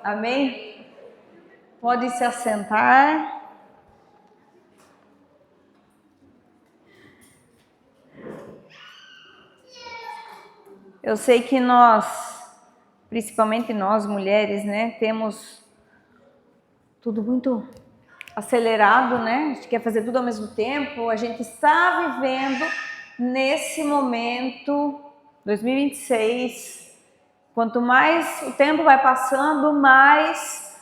Amém? Pode se assentar. Eu sei que nós, principalmente nós mulheres, né, temos tudo muito acelerado, né? A gente quer fazer tudo ao mesmo tempo. A gente está vivendo nesse momento, 2026. Quanto mais o tempo vai passando, mais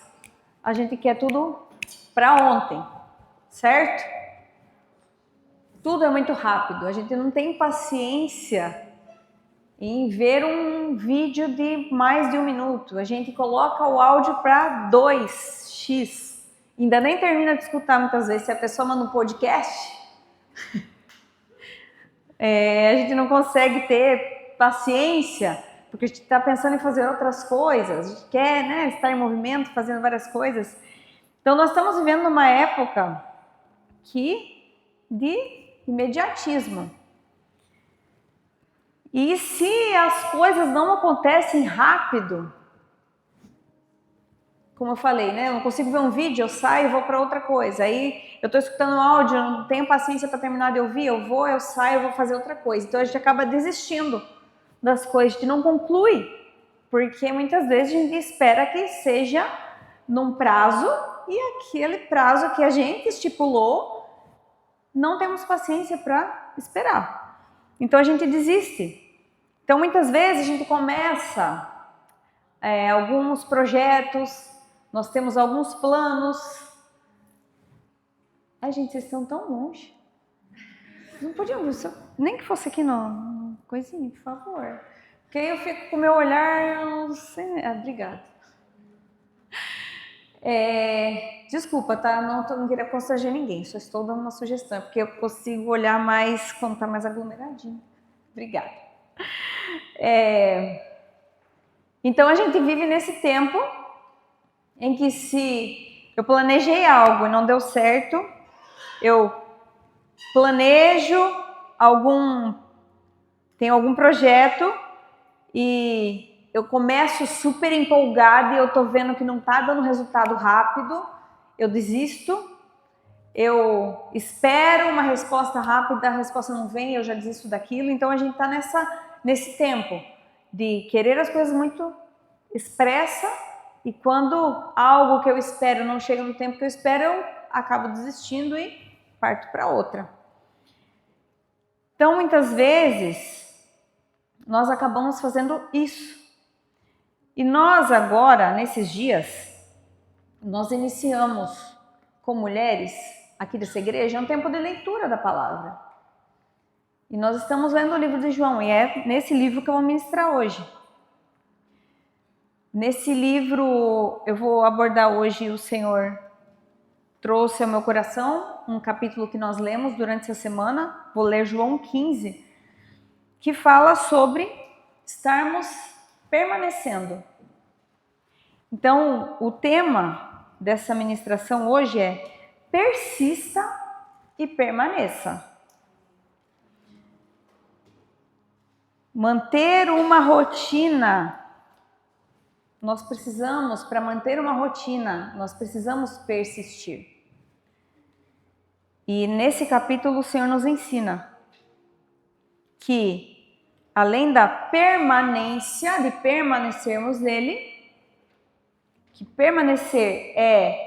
a gente quer tudo para ontem, certo? Tudo é muito rápido. A gente não tem paciência em ver um vídeo de mais de 1 minuto. A gente coloca o áudio para 2x. Ainda nem termina de escutar muitas vezes. Se a pessoa manda um podcast, a gente não consegue ter paciência, porque a gente está pensando em fazer outras coisas. A gente quer, né, estar em movimento, fazendo várias coisas. Então nós estamos vivendo uma época de imediatismo. E se as coisas não acontecem rápido, como eu falei, né? Eu não consigo ver um vídeo, eu saio e vou para outra coisa. Aí eu estou escutando um áudio, eu não tenho paciência para terminar de ouvir, eu saio, eu vou fazer outra coisa. Então a gente acaba desistindo das coisas, a gente não conclui, porque muitas vezes a gente espera que seja num prazo e aquele prazo que a gente estipulou, não temos paciência para esperar. Então a gente desiste. Então muitas vezes a gente começa alguns projetos, nós temos alguns planos. Ai, gente, vocês estão tão longe. Não podiam, nem que fosse aqui no coisinha, por favor. Porque aí eu fico com o meu olhar, não sei. Obrigada. Desculpa, tá? Não queria constranger ninguém, só estou dando uma sugestão, porque eu consigo olhar mais quando tá mais aglomeradinho. Obrigada. Então a gente vive nesse tempo em que, se eu planejei algo e não deu certo, eu planejo tenho algum projeto e eu começo super empolgada e eu tô vendo que não tá dando resultado rápido, eu desisto. Eu espero uma resposta rápida, a resposta não vem, eu já desisto daquilo. Então a gente tá nesse tempo de querer as coisas muito expressa, e quando algo que eu espero não chega no tempo que eu espero, eu acabo desistindo e parto para outra. Então muitas vezes nós acabamos fazendo isso. E nós agora, nesses dias, nós iniciamos com mulheres aqui dessa igreja um tempo de leitura da palavra. E nós estamos lendo o livro de João, e é nesse livro que eu vou ministrar hoje. Nesse livro eu vou abordar hoje, o Senhor trouxe ao meu coração um capítulo que nós lemos durante essa semana. Vou ler João 15, que fala sobre estarmos permanecendo. Então, o tema dessa ministração hoje é: persista e permaneça. Manter uma rotina. Nós precisamos, para manter uma rotina, nós precisamos persistir. E nesse capítulo o Senhor nos ensina que, além da permanência, de permanecermos nele, que permanecer é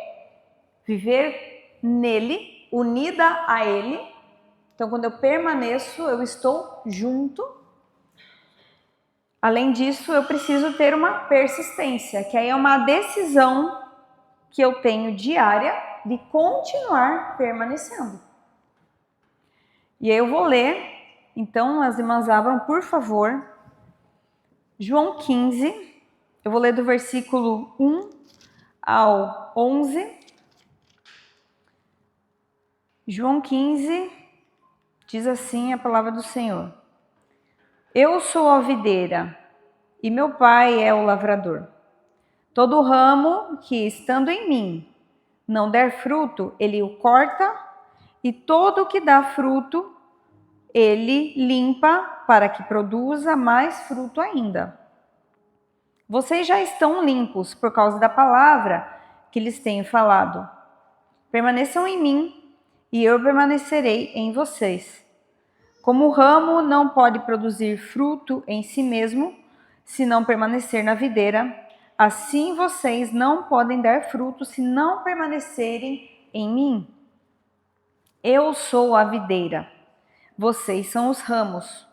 viver nele, unida a ele. Então, quando eu permaneço, eu estou junto. Além disso, eu preciso ter uma persistência, que aí é uma decisão que eu tenho diária de continuar permanecendo. E aí eu vou ler, então as irmãs abram, por favor, João 15, eu vou ler do versículo 1 ao 11. João 15, diz assim a palavra do Senhor: Eu sou a videira e meu pai é o lavrador. Todo ramo que, estando em mim, não der fruto, ele o corta, e todo o que dá fruto, ele limpa, para que produza mais fruto ainda. Vocês já estão limpos por causa da palavra que lhes tenho falado. Permaneçam em mim e eu permanecerei em vocês. Como o ramo não pode produzir fruto em si mesmo, se não permanecer na videira, assim vocês não podem dar fruto se não permanecerem em mim. Eu sou a videira, vocês são os ramos.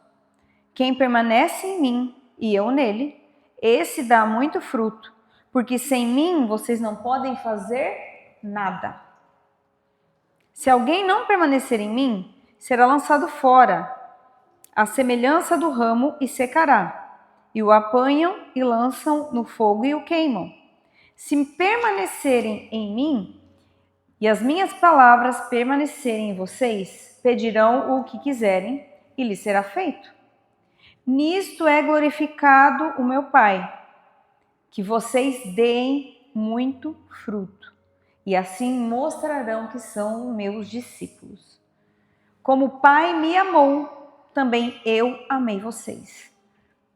Quem permanece em mim e eu nele, esse dá muito fruto, porque sem mim vocês não podem fazer nada. Se alguém não permanecer em mim, será lançado fora, à semelhança do ramo, e secará. E o apanham e lançam no fogo e o queimam. Se permanecerem em mim e as minhas palavras permanecerem em vocês, pedirão o que quiserem e lhes será feito. Nisto é glorificado o meu Pai, que vocês deem muito fruto, e assim mostrarão que são meus discípulos. Como o Pai me amou, também eu amei vocês.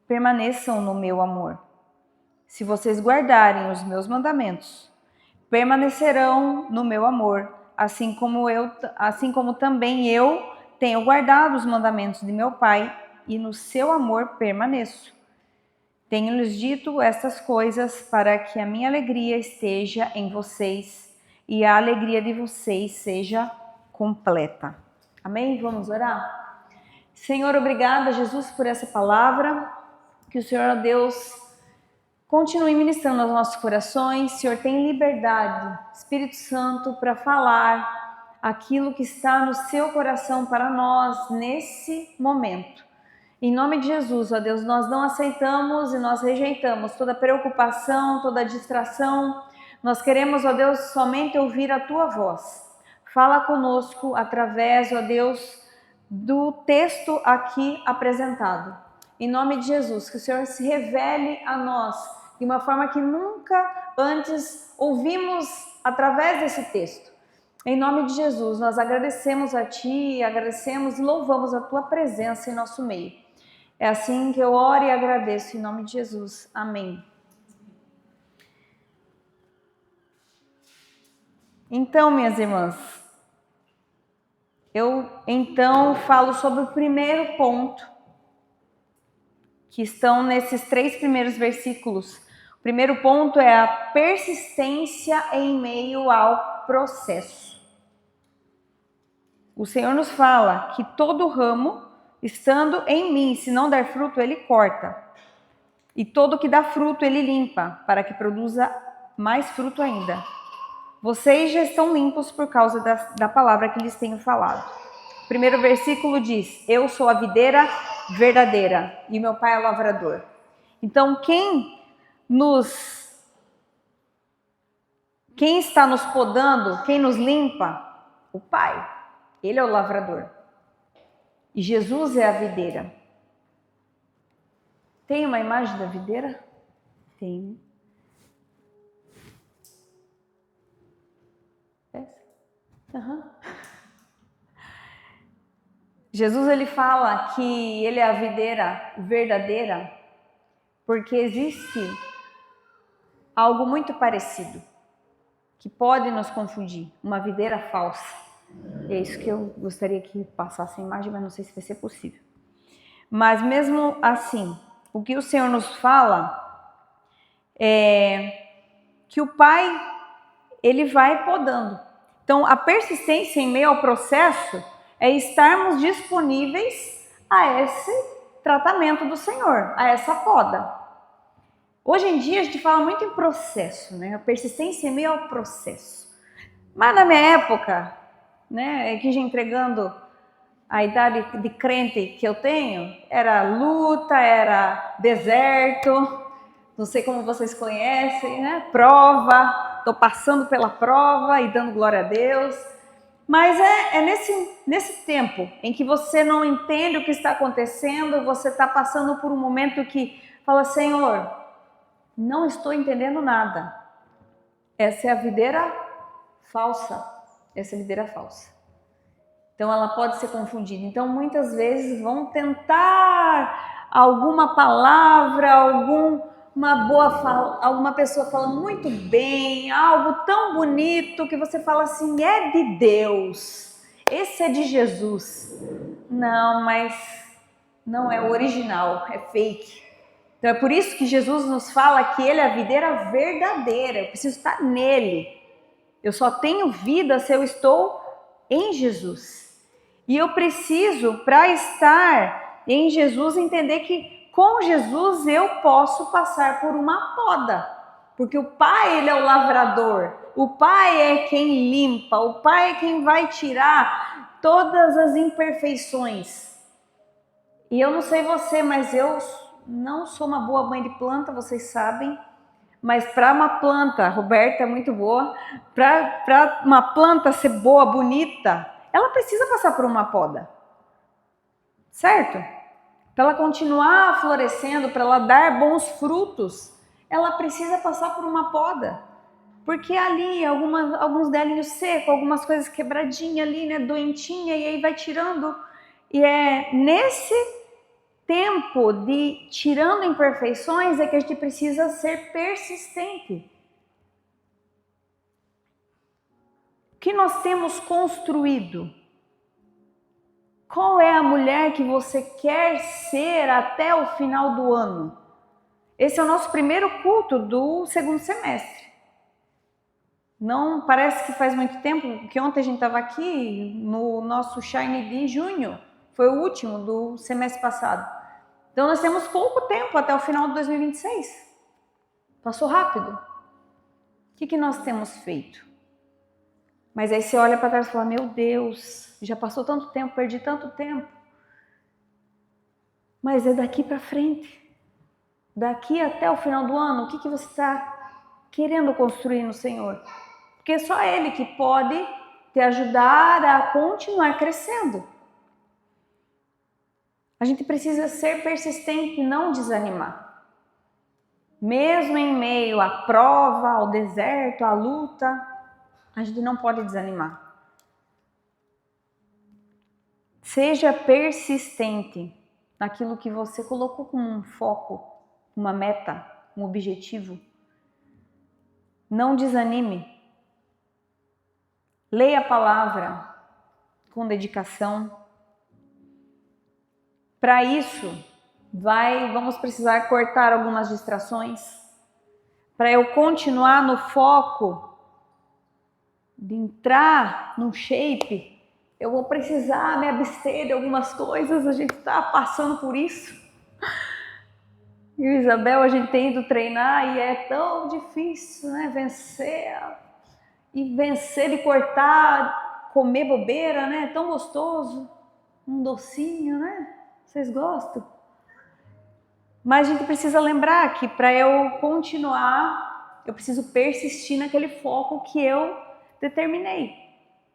Permaneçam no meu amor. Se vocês guardarem os meus mandamentos, permanecerão no meu amor, assim como também eu tenho guardado os mandamentos de meu Pai, e no seu amor permaneço. Tenho-lhes dito estas coisas para que a minha alegria esteja em vocês e a alegria de vocês seja completa. Amém? Vamos orar? Senhor, obrigada, Jesus, por essa palavra. Que o Senhor, Deus, continue ministrando aos nossos corações. Senhor, tem liberdade, Espírito Santo, para falar aquilo que está no seu coração para nós nesse momento. Em nome de Jesus, ó Deus, nós não aceitamos e nós rejeitamos toda preocupação, toda distração. Nós queremos, ó Deus, somente ouvir a Tua voz. Fala conosco através, ó Deus, do texto aqui apresentado. Em nome de Jesus, que o Senhor se revele a nós de uma forma que nunca antes ouvimos através desse texto. Em nome de Jesus, nós agradecemos a Ti, agradecemos e louvamos a Tua presença em nosso meio. É assim que eu oro e agradeço em nome de Jesus. Amém. Então, minhas irmãs, eu então falo sobre o primeiro ponto, que estão nesses 3 primeiros versículos. O primeiro ponto é a persistência em meio ao processo. O Senhor nos fala que todo ramo, estando em mim, se não der fruto, ele corta. E todo que dá fruto, ele limpa, para que produza mais fruto ainda. Vocês já estão limpos por causa da palavra que lhes tenho falado. O primeiro versículo diz: eu sou a videira verdadeira e meu Pai é o lavrador. Então, quem está nos podando, quem nos limpa? O Pai. Ele é o lavrador. E Jesus é a videira. Tem uma imagem da videira? Tem. Uhum. Jesus, ele fala que ele é a videira verdadeira porque existe algo muito parecido que pode nos confundir, uma videira falsa. E é isso que eu gostaria que passasse a imagem, mas não sei se vai ser possível. Mas mesmo assim, o que o Senhor nos fala é que o Pai, ele vai podando. Então, a persistência em meio ao processo é estarmos disponíveis a esse tratamento do Senhor, a essa poda. Hoje em dia a gente fala muito em processo, né? A persistência em meio ao processo. Mas na minha época, né, aqui já entregando a idade de crente que eu tenho, era luta, era deserto, não sei como vocês conhecem, né? Prova, estou passando pela prova e dando glória a Deus. Mas é nesse tempo em que você não entende o que está acontecendo, você está passando por um momento que fala: Senhor, não estou entendendo nada. Essa é a videira falsa. Essa é a videira falsa. Então ela pode ser confundida. Então muitas vezes vão tentar alguma palavra, uma boa fala, alguma pessoa fala muito bem, algo tão bonito que você fala assim, é de Deus, esse é de Jesus. Não, mas não é o original, é fake. Então é por isso que Jesus nos fala que ele é a videira verdadeira, eu preciso estar nele. Eu só tenho vida se eu estou em Jesus. E eu preciso, para estar em Jesus, entender que com Jesus eu posso passar por uma poda. Porque o Pai, ele é o lavrador. O Pai é quem limpa. O Pai é quem vai tirar todas as imperfeições. E eu não sei você, mas eu não sou uma boa mãe de planta, vocês sabem. Mas para uma planta, a Roberta é muito boa, para uma planta ser boa, bonita, ela precisa passar por uma poda, certo? Para ela continuar florescendo, para ela dar bons frutos, ela precisa passar por uma poda. Porque ali, alguns galinhos secos, algumas coisas quebradinhas ali, né, doentinha, e aí vai tirando. E é nesse tempo de tirando imperfeições é que a gente precisa ser persistente. O que nós temos construído? Qual é a mulher que você quer ser até o final do ano? Esse é o nosso primeiro culto do segundo semestre. Não parece que faz muito tempo, que ontem a gente estava aqui no nosso Shine de junho, foi o último do semestre passado. Então nós temos pouco tempo até o final de 2026. Passou rápido. O que nós temos feito? Mas aí você olha para trás e fala, meu Deus, já passou tanto tempo, perdi tanto tempo. Mas é daqui para frente. Daqui até o final do ano, o que você está querendo construir no Senhor? Porque só Ele que pode te ajudar a continuar crescendo. A gente precisa ser persistente e não desanimar. Mesmo em meio à prova, ao deserto, à luta, a gente não pode desanimar. Seja persistente naquilo que você colocou como um foco, uma meta, um objetivo. Não desanime. Leia a palavra com dedicação. Para isso, vamos precisar cortar algumas distrações. Para eu continuar no foco de entrar no shape, eu vou precisar me abster de algumas coisas, a gente está passando por isso. E o Isabel, a gente tem ido treinar e é tão difícil, né? Vencer de cortar, comer bobeira, né? É tão gostoso, um docinho, né? Vocês gostam? Mas a gente precisa lembrar que para eu continuar, eu preciso persistir naquele foco que eu determinei.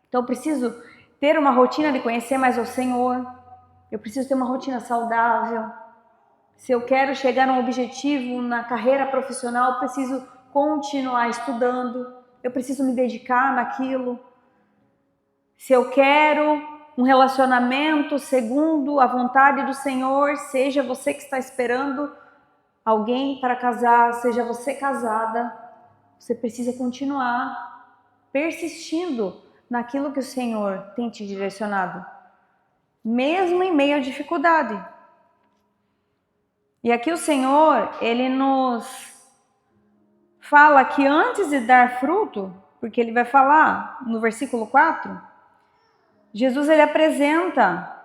Então eu preciso ter uma rotina de conhecer mais o Senhor, eu preciso ter uma rotina saudável. Se eu quero chegar num objetivo na carreira profissional, eu preciso continuar estudando, eu preciso me dedicar naquilo. Se eu quero um relacionamento segundo a vontade do Senhor, seja você que está esperando alguém para casar, seja você casada, você precisa continuar persistindo naquilo que o Senhor tem te direcionado, mesmo em meio à dificuldade. E aqui o Senhor, Ele nos fala que antes de dar fruto, porque Ele vai falar no versículo 4, Jesus ele apresenta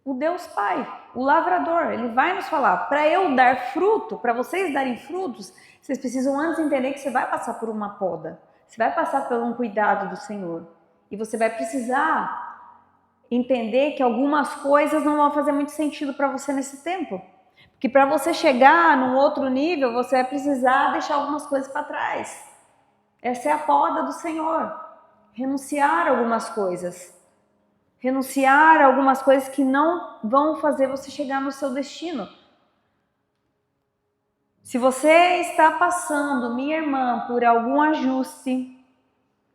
o Deus Pai, o lavrador. Ele vai nos falar, para eu dar fruto, para vocês darem frutos, vocês precisam antes entender que você vai passar por uma poda. Você vai passar por um cuidado do Senhor. E você vai precisar entender que algumas coisas não vão fazer muito sentido para você nesse tempo. Porque para você chegar num outro nível, você vai precisar deixar algumas coisas para trás. Essa é a poda do Senhor. Renunciar a algumas coisas. Renunciar a algumas coisas que não vão fazer você chegar no seu destino. Se você está passando, minha irmã, por algum ajuste,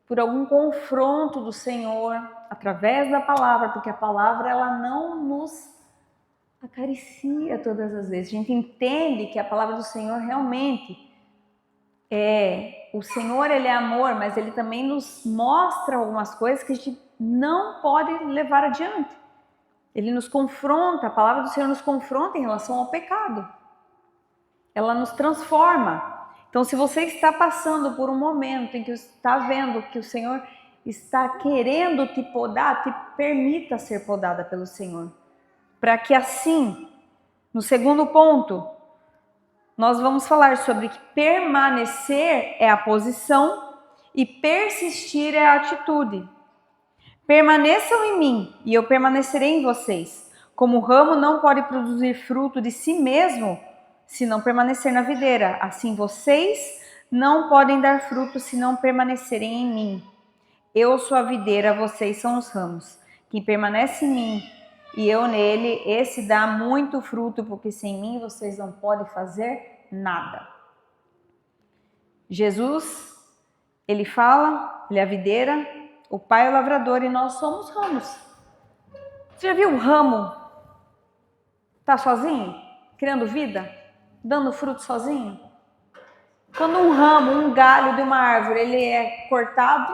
por algum confronto do Senhor, através da palavra, porque a palavra ela não nos acaricia todas as vezes. A gente entende que a palavra do Senhor realmente o Senhor, ele é amor, mas ele também nos mostra algumas coisas que a gente não pode levar adiante. Ele nos confronta, a palavra do Senhor nos confronta em relação ao pecado. Ela nos transforma. Então, se você está passando por um momento em que está vendo que o Senhor está querendo te podar, te permita ser podada pelo Senhor. Para que assim, no segundo ponto, nós vamos falar sobre que permanecer é a posição e persistir é a atitude. Permaneçam em mim e eu permanecerei em vocês. Como o ramo não pode produzir fruto de si mesmo se não permanecer na videira, assim vocês não podem dar fruto se não permanecerem em mim. Eu sou a videira, vocês são os ramos. Quem permanece em mim e eu nele, esse dá muito fruto, porque sem mim vocês não podem fazer nada. Jesus, ele fala, ele é a videira, o Pai é o lavrador e nós somos ramos. Você já viu um ramo? Tá sozinho? Criando vida? Dando fruto sozinho? Quando um ramo, um galho de uma árvore, ele é cortado,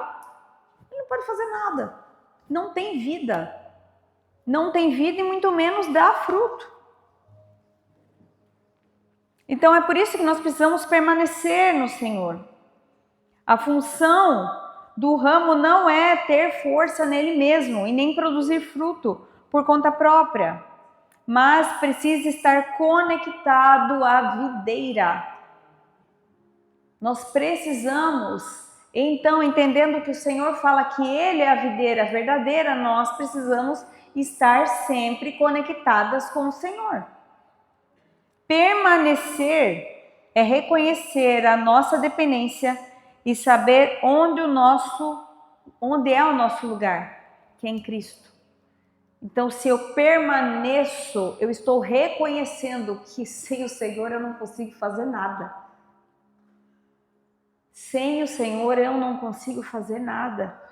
ele não pode fazer nada. Não tem vida. Não tem vida e muito menos dá fruto. Então é por isso que nós precisamos permanecer no Senhor. A função do ramo não é ter força nele mesmo e nem produzir fruto por conta própria, mas precisa estar conectado à videira. Nós precisamos, então, entendendo que o Senhor fala que Ele é a videira verdadeira, nós precisamos estar sempre conectadas com o Senhor. Permanecer é reconhecer a nossa dependência e saber onde é o nosso lugar, que é em Cristo. Então, se eu permaneço, eu estou reconhecendo que sem o Senhor eu não consigo fazer nada. Sem o Senhor eu não consigo fazer nada.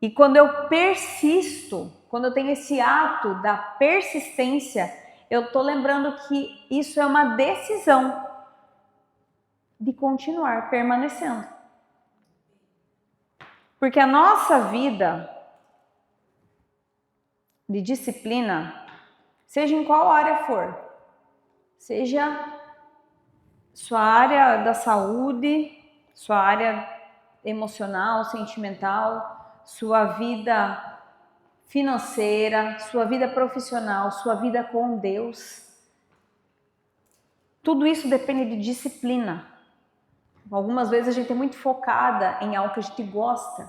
E quando eu persisto, quando eu tenho esse ato da persistência, eu estou lembrando que isso é uma decisão de continuar permanecendo. Porque a nossa vida de disciplina, seja em qual área for, seja sua área da saúde, sua área emocional, sentimental, sua vida financeira, sua vida profissional, sua vida com Deus, tudo isso depende de disciplina. Algumas vezes a gente é muito focada em algo que a gente gosta,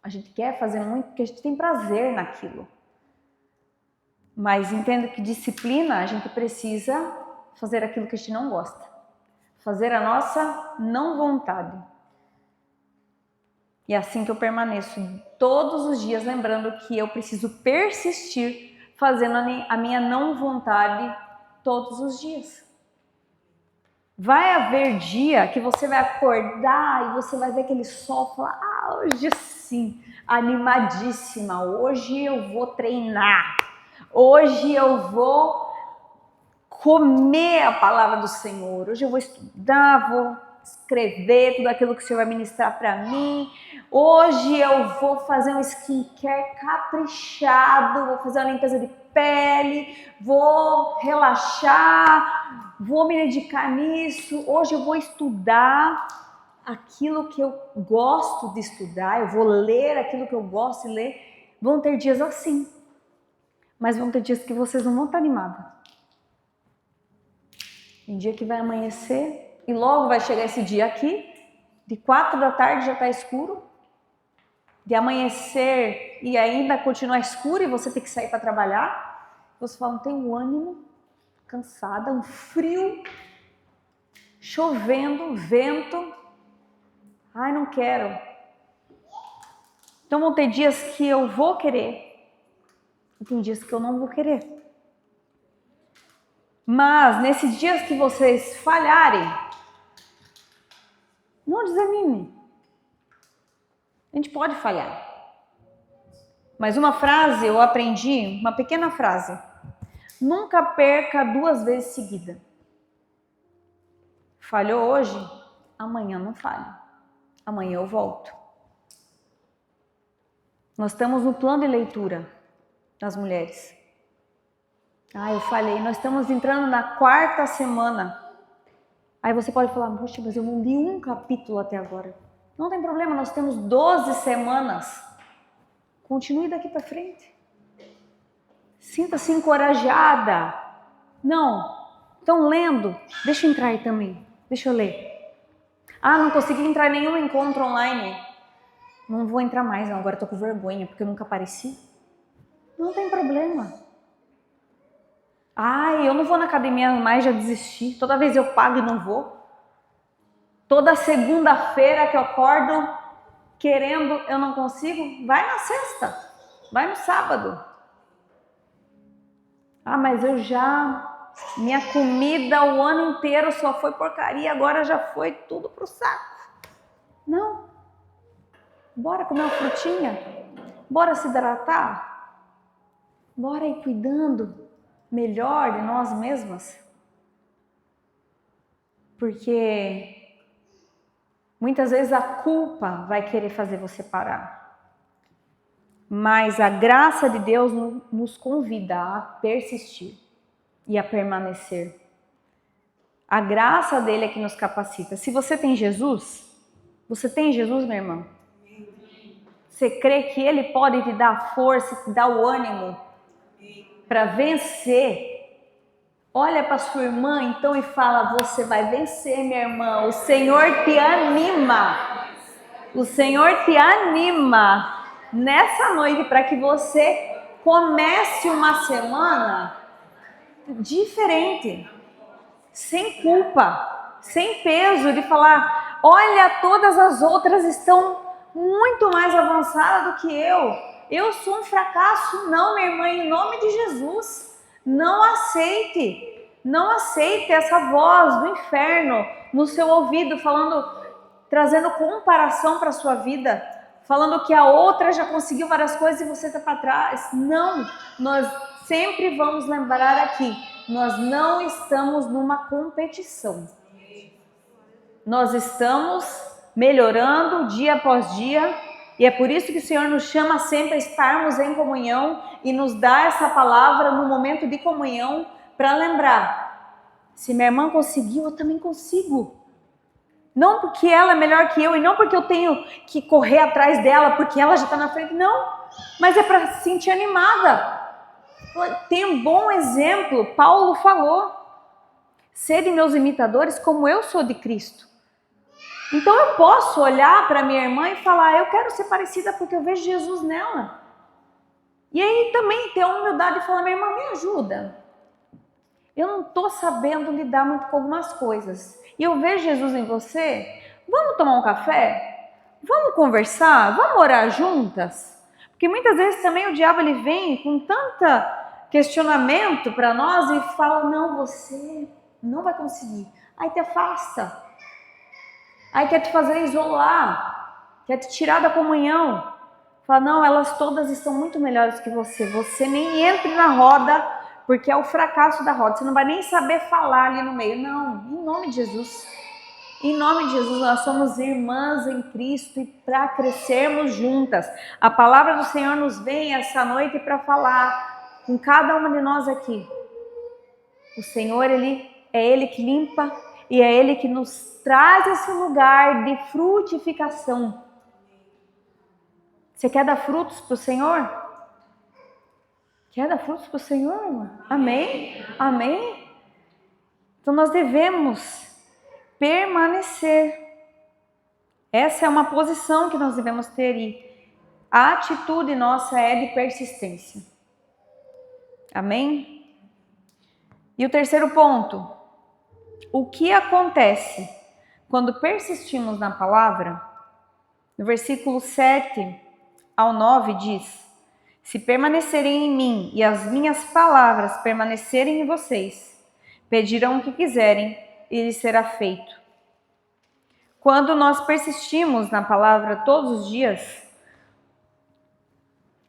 a gente quer fazer muito porque a gente tem prazer naquilo. Mas entenda que disciplina, a gente precisa fazer aquilo que a gente não gosta. Fazer a nossa não vontade. E é assim que eu permaneço todos os dias lembrando que eu preciso persistir fazendo a minha não vontade todos os dias. Vai haver dia que você vai acordar e você vai ver aquele sol e falar, hoje sim, animadíssima, hoje eu vou treinar, hoje eu vou comer a palavra do Senhor, hoje eu vou estudar, vou escrever tudo aquilo que o Senhor vai ministrar para mim, hoje eu vou fazer um skincare caprichado, vou fazer uma limpeza de pele, vou relaxar, vou me dedicar nisso, hoje eu vou estudar aquilo que eu gosto de estudar, eu vou ler aquilo que eu gosto de ler. Vão ter dias assim, mas vão ter dias que vocês não vão estar animados. Tem dia que vai amanhecer e logo vai chegar esse dia aqui, de 4 da tarde já está escuro, de amanhecer e ainda continuar escuro e você tem que sair para trabalhar. Você fala, não tenho ânimo, cansada, um frio, chovendo, vento, ai, não quero. Então vão ter dias que eu vou querer e tem dias que eu não vou querer. Mas nesses dias que vocês falharem, não desanime. A gente pode falhar. Mas uma frase eu aprendi, uma pequena frase. Nunca perca 2 vezes seguida. Falhou hoje? Amanhã não falha. Amanhã eu volto. Nós estamos no plano de leitura das mulheres. Eu falei, nós estamos entrando na 4ª semana. Aí você pode falar, poxa, mas eu não li um capítulo até agora. Não tem problema, nós temos 12 semanas. Continue daqui para frente. Sinta-se encorajada. Não, estão lendo? Deixa eu entrar aí também. Deixa eu ler. Não consegui entrar em nenhum encontro online. Não vou entrar mais, não. Agora estou com vergonha, porque eu nunca apareci. Não tem problema. Eu não vou na academia mais, já desisti. Toda vez eu pago e não vou. Toda segunda-feira que eu acordo querendo, eu não consigo. Vai na sexta, vai no sábado. Mas minha comida o ano inteiro só foi porcaria, agora já foi tudo pro saco. Não. Bora comer uma frutinha? Bora se hidratar? Bora ir cuidando melhor de nós mesmas? Porque muitas vezes a culpa vai querer fazer você parar. Mas a graça de Deus nos convida a persistir e a permanecer. A graça dele é que nos capacita. Se você tem Jesus, minha irmã? Você crê que ele pode te dar força, te dar o ânimo para vencer? Olha para sua irmã então e fala, você vai vencer, minha irmã. O Senhor te anima. O Senhor te anima nessa noite para que você comece uma semana diferente, sem culpa, sem peso de falar, olha, todas as outras estão muito mais avançadas do que eu sou um fracasso. Não, minha irmã, em nome de Jesus, não aceite essa voz do inferno no seu ouvido, trazendo comparação para a sua vida, falando que a outra já conseguiu várias coisas e você está para trás. Não, nós sempre vamos lembrar aqui, nós não estamos numa competição. Nós estamos melhorando dia após dia e é por isso que o Senhor nos chama sempre a estarmos em comunhão e nos dá essa palavra no momento de comunhão para lembrar, se minha irmã conseguiu, eu também consigo. Não porque ela é melhor que eu e não porque eu tenho que correr atrás dela porque ela já está na frente, não. Mas é para se sentir animada. Tem um bom exemplo, Paulo falou. Sede meus imitadores como eu sou de Cristo. Então eu posso olhar para minha irmã e falar, eu quero ser parecida porque eu vejo Jesus nela. E aí também ter a humildade de falar, minha irmã, me ajuda. Eu não estou sabendo lidar muito com algumas coisas. E eu vejo Jesus em você. Vamos tomar um café? Vamos conversar? Vamos orar juntas? Porque muitas vezes também o diabo ele vem com tanta questionamento para nós e fala, não, você não vai conseguir. Aí te afasta. Aí quer te fazer isolar. Quer te tirar da comunhão. Fala, não, elas todas estão muito melhores que você. Você nem entre na roda, porque é o fracasso da roda. Você não vai nem saber falar ali no meio. Não, em nome de Jesus. Em nome de Jesus, nós somos irmãs em Cristo e para crescermos juntas. A palavra do Senhor nos vem essa noite para falar com cada uma de nós aqui. O Senhor, é Ele que limpa e é Ele que nos traz esse lugar de frutificação. Você quer dar frutos para o Senhor? Quer dar frutos para o Senhor, irmã? Amém? Amém? Então nós devemos permanecer. Essa é uma posição que nós devemos ter e a atitude nossa é de persistência. Amém? E o terceiro ponto. O que acontece quando persistimos na palavra? No versículo 7 ao 9 diz: se permanecerem em mim e as minhas palavras permanecerem em vocês, pedirão o que quiserem e lhes será feito. Quando nós persistimos na palavra todos os dias,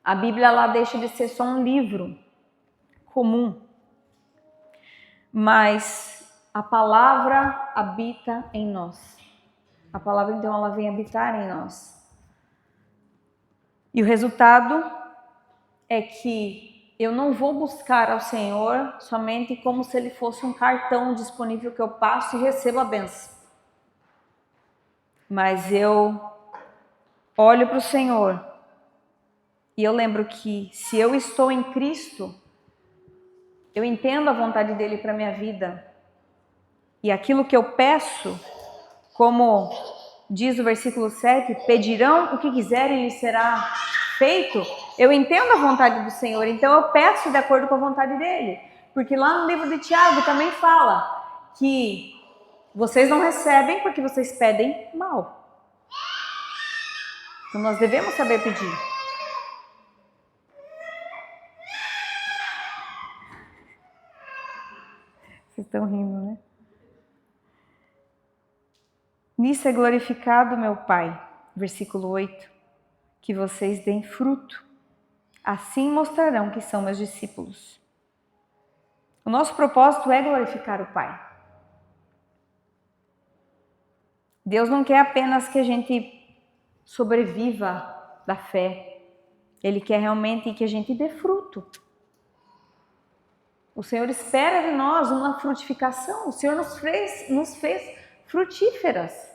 a Bíblia lá deixa de ser só um livro comum. mas a palavra habita em nós. A palavra, então, ela vem habitar em nós. E o resultado é que eu não vou buscar ao Senhor somente como se Ele fosse um cartão disponível que eu passo e recebo a bênção. Mas eu olho para o Senhor e eu lembro que se eu estou em Cristo, eu entendo a vontade dEle para a minha vida. E aquilo que eu peço, como diz o versículo 7, pedirão o que quiserem e lhes será feito. Eu entendo a vontade do Senhor, então eu peço de acordo com a vontade dEle. Porque lá no livro de Tiago também fala que vocês não recebem porque vocês pedem mal. Então nós devemos saber pedir. Vocês estão rindo, né? Nisso é glorificado meu Pai, versículo 8, que vocês deem fruto, assim mostrarão que são meus discípulos. O nosso propósito é glorificar o Pai. Deus não quer apenas que a gente sobreviva da fé, Ele quer realmente que a gente dê fruto. O Senhor espera de nós uma frutificação, o Senhor nos fez frutíferas.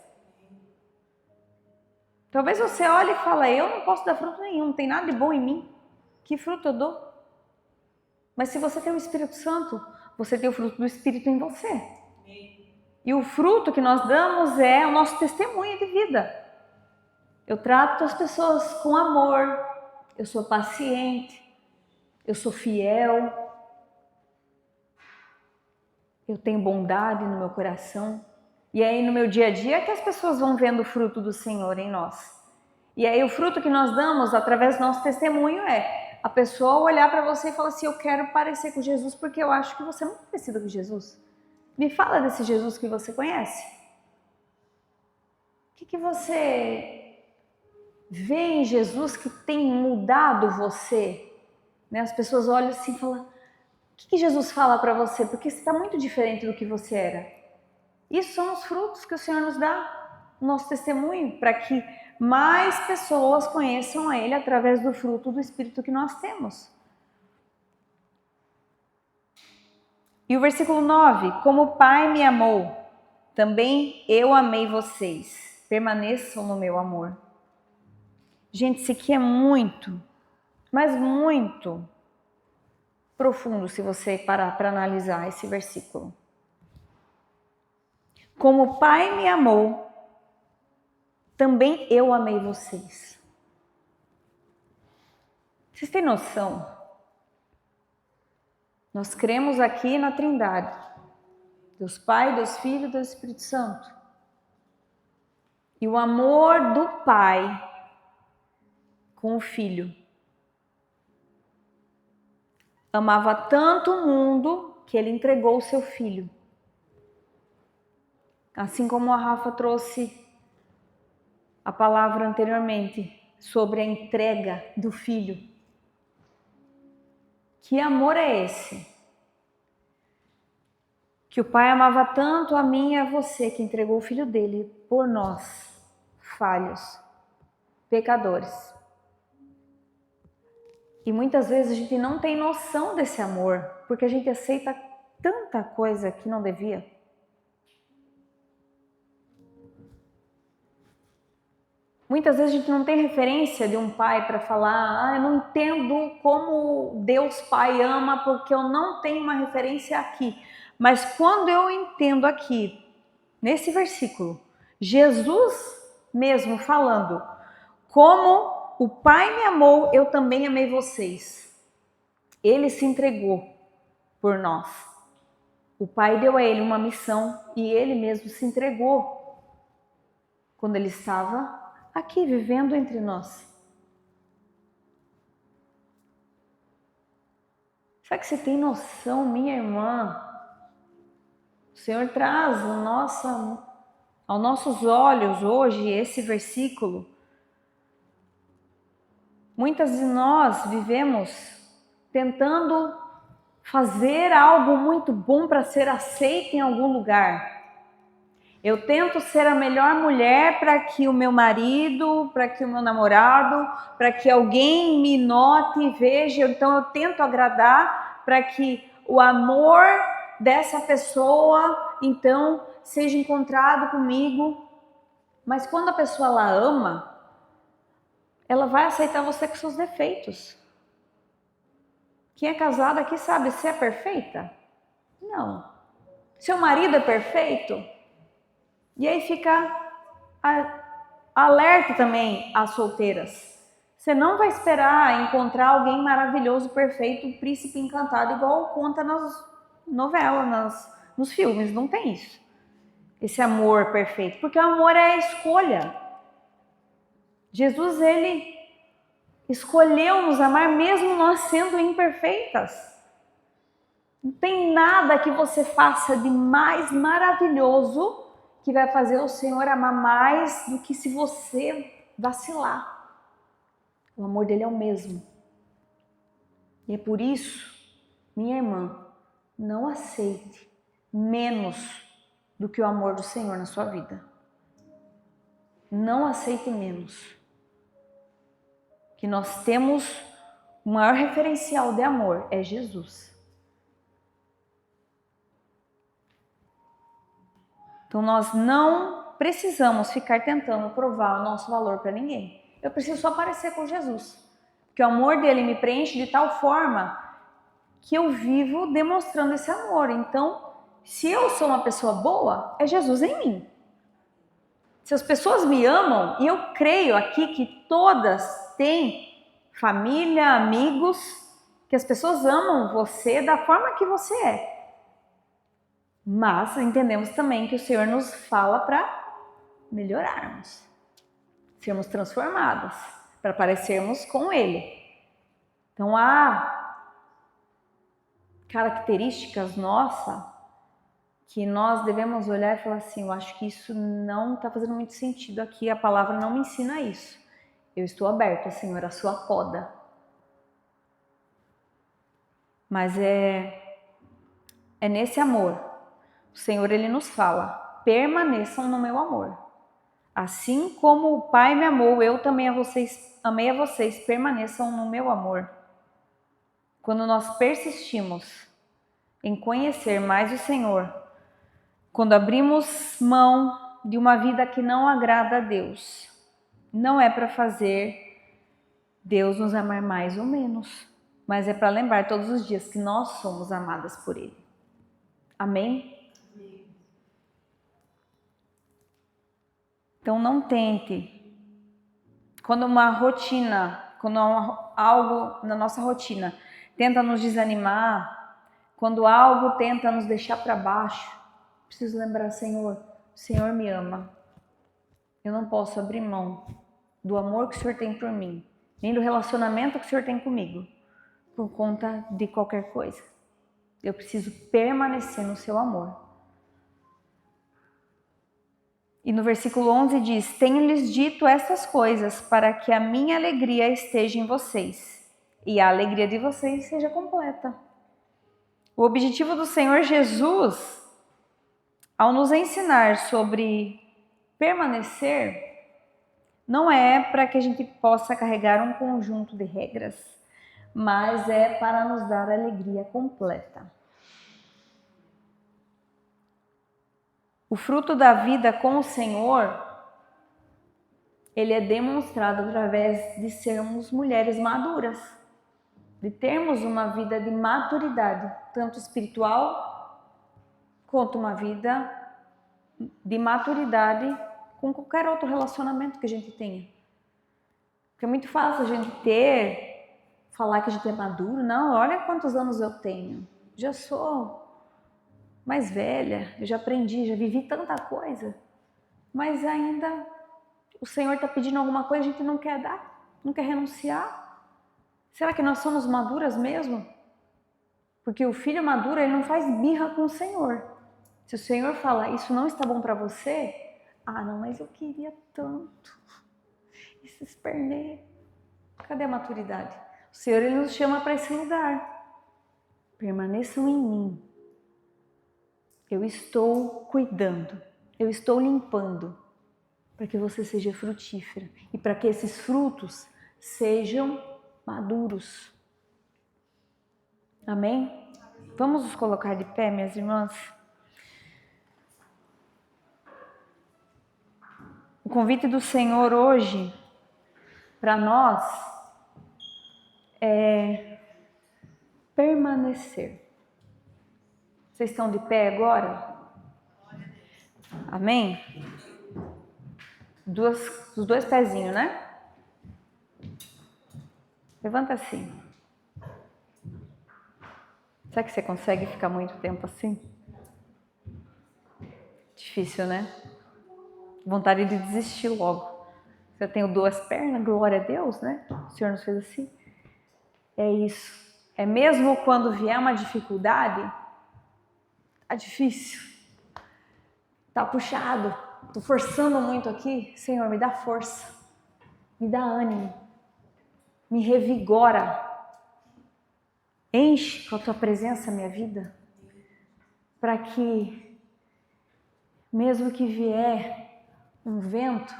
Talvez você olhe e fale, eu não posso dar fruto nenhum, não tem nada de bom em mim. Que fruto eu dou? Mas se você tem o Espírito Santo, você tem o fruto do Espírito em você. E o fruto que nós damos é o nosso testemunho de vida. Eu trato as pessoas com amor, eu sou paciente, eu sou fiel, eu tenho bondade no meu coração. E aí no meu dia a dia é que as pessoas vão vendo o fruto do Senhor em nós. E aí o fruto que nós damos através do nosso testemunho é a pessoa olhar para você e falar assim, eu quero parecer com Jesus porque eu acho que você é muito parecido com Jesus. Me fala desse Jesus que você conhece. O que você vê em Jesus que tem mudado você? Né? As pessoas olham assim e falam, o que Jesus fala para você? Porque você está muito diferente do que você era. Isso são os frutos que o Senhor nos dá, o nosso testemunho, para que mais pessoas conheçam a Ele através do fruto do Espírito que nós temos. E o versículo 9, como o Pai me amou, também eu amei vocês, permaneçam no meu amor. Gente, isso aqui é muito, mas muito profundo se você parar para analisar esse versículo. Como o Pai me amou, também eu amei vocês. Vocês têm noção? Nós cremos aqui na Trindade. Deus Pai, Deus Filho e Deus Espírito Santo. E o amor do Pai com o Filho. Amava tanto o mundo que Ele entregou o seu Filho. Assim como a Rafa trouxe a palavra anteriormente sobre a entrega do Filho. Que amor é esse? Que o Pai amava tanto a mim e a você que entregou o Filho dele por nós, falhos, pecadores. E muitas vezes a gente não tem noção desse amor, porque a gente aceita tanta coisa que não devia. Muitas vezes a gente não tem referência de um pai para falar, eu não entendo como Deus Pai ama porque eu não tenho uma referência aqui. Mas quando eu entendo aqui, nesse versículo, Jesus mesmo falando, como o Pai me amou, eu também amei vocês. Ele se entregou por nós. O Pai deu a ele uma missão e ele mesmo se entregou quando ele estava aqui vivendo entre nós. Será que você tem noção, minha irmã? O Senhor traz aos nossos olhos hoje esse versículo. Muitas de nós vivemos tentando fazer algo muito bom para ser aceita em algum lugar. Eu tento ser a melhor mulher para que o meu marido, para que o meu namorado, para que alguém me note e veja. Então eu tento agradar para que o amor dessa pessoa, então, seja encontrado comigo. Mas quando a pessoa ela ama, ela vai aceitar você com seus defeitos. Quem é casado aqui sabe se é perfeita? Não. Seu marido é perfeito? E aí fica alerta também às solteiras. Você não vai esperar encontrar alguém maravilhoso, perfeito, um príncipe encantado, igual conta nas novelas, nos filmes. Não tem isso. Esse amor perfeito. Porque o amor é a escolha. Jesus, ele escolheu nos amar mesmo nós sendo imperfeitas. Não tem nada que você faça de mais maravilhoso que vai fazer o Senhor amar mais do que se você vacilar. O amor dele é o mesmo. E é por isso, minha irmã, não aceite menos do que o amor do Senhor na sua vida. Não aceite menos. Que nós temos o maior referencial de amor é Jesus. Então nós não precisamos ficar tentando provar o nosso valor para ninguém. Eu preciso só parecer com Jesus. Porque o amor dele me preenche de tal forma que eu vivo demonstrando esse amor. Então, se eu sou uma pessoa boa, é Jesus em mim. Se as pessoas me amam, e eu creio aqui que todas têm família, amigos, que as pessoas amam você da forma que você é. Mas entendemos também que o Senhor nos fala para melhorarmos, sermos transformados, para parecermos com Ele. Então há características nossas que nós devemos olhar e falar assim, eu acho que isso não está fazendo muito sentido aqui, a palavra não me ensina isso. Eu estou aberta, Senhor, à sua poda. Mas é nesse amor. O Senhor, ele nos fala, permaneçam no meu amor. Assim como o Pai me amou, eu também amei a vocês, permaneçam no meu amor. Quando nós persistimos em conhecer mais o Senhor, quando abrimos mão de uma vida que não agrada a Deus, não é para fazer Deus nos amar mais ou menos, mas é para lembrar todos os dias que nós somos amadas por Ele. Amém? Então não tente. Quando uma rotina, quando algo na nossa rotina tenta nos desanimar, quando algo tenta nos deixar para baixo, preciso lembrar, Senhor, o Senhor me ama. Eu não posso abrir mão do amor que o Senhor tem por mim, nem do relacionamento que o Senhor tem comigo, por conta de qualquer coisa. Eu preciso permanecer no seu amor. E no versículo 11 diz, tenho-lhes dito essas coisas para que a minha alegria esteja em vocês e a alegria de vocês seja completa. O objetivo do Senhor Jesus, ao nos ensinar sobre permanecer, não é para que a gente possa carregar um conjunto de regras, mas é para nos dar alegria completa. O fruto da vida com o Senhor, ele é demonstrado através de sermos mulheres maduras, de termos uma vida de maturidade, tanto espiritual, quanto uma vida de maturidade com qualquer outro relacionamento que a gente tenha. Porque é muito fácil a gente falar que a gente é maduro. Não, olha quantos anos eu tenho. Já sou mais velha, eu já aprendi, já vivi tanta coisa, mas ainda o Senhor está pedindo alguma coisa e a gente não quer dar, não quer renunciar. Será que nós somos maduras mesmo? Porque o filho maduro, ele não faz birra com o Senhor. Se o Senhor fala, isso não está bom para você, não, mas eu queria tanto. E se esperneia. Cadê a maturidade? O Senhor, ele nos chama para esse lugar. permaneçam em mim. Eu estou cuidando, eu estou limpando, para que você seja frutífera e para que esses frutos sejam maduros. Amém? Vamos nos colocar de pé, minhas irmãs? O convite do Senhor hoje para nós é permanecer. Vocês estão de pé agora? Amém? Os dois pezinhos, né? Levanta assim. Será que você consegue ficar muito tempo assim? Difícil, né? Vontade de desistir logo. Eu tenho duas pernas, glória a Deus, né? O Senhor nos fez assim. É isso. É mesmo quando vier uma dificuldade, tá difícil, tá puxado, tô forçando muito aqui. Senhor, me dá força, me dá ânimo, me revigora. Enche com a tua presença a minha vida, para que, mesmo que vier um vento,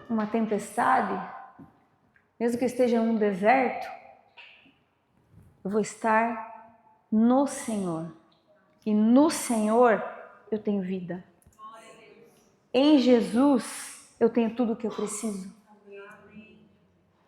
uma tempestade, mesmo que esteja num deserto, eu vou estar no Senhor. E no Senhor eu tenho vida. Em Jesus eu tenho tudo o que eu preciso.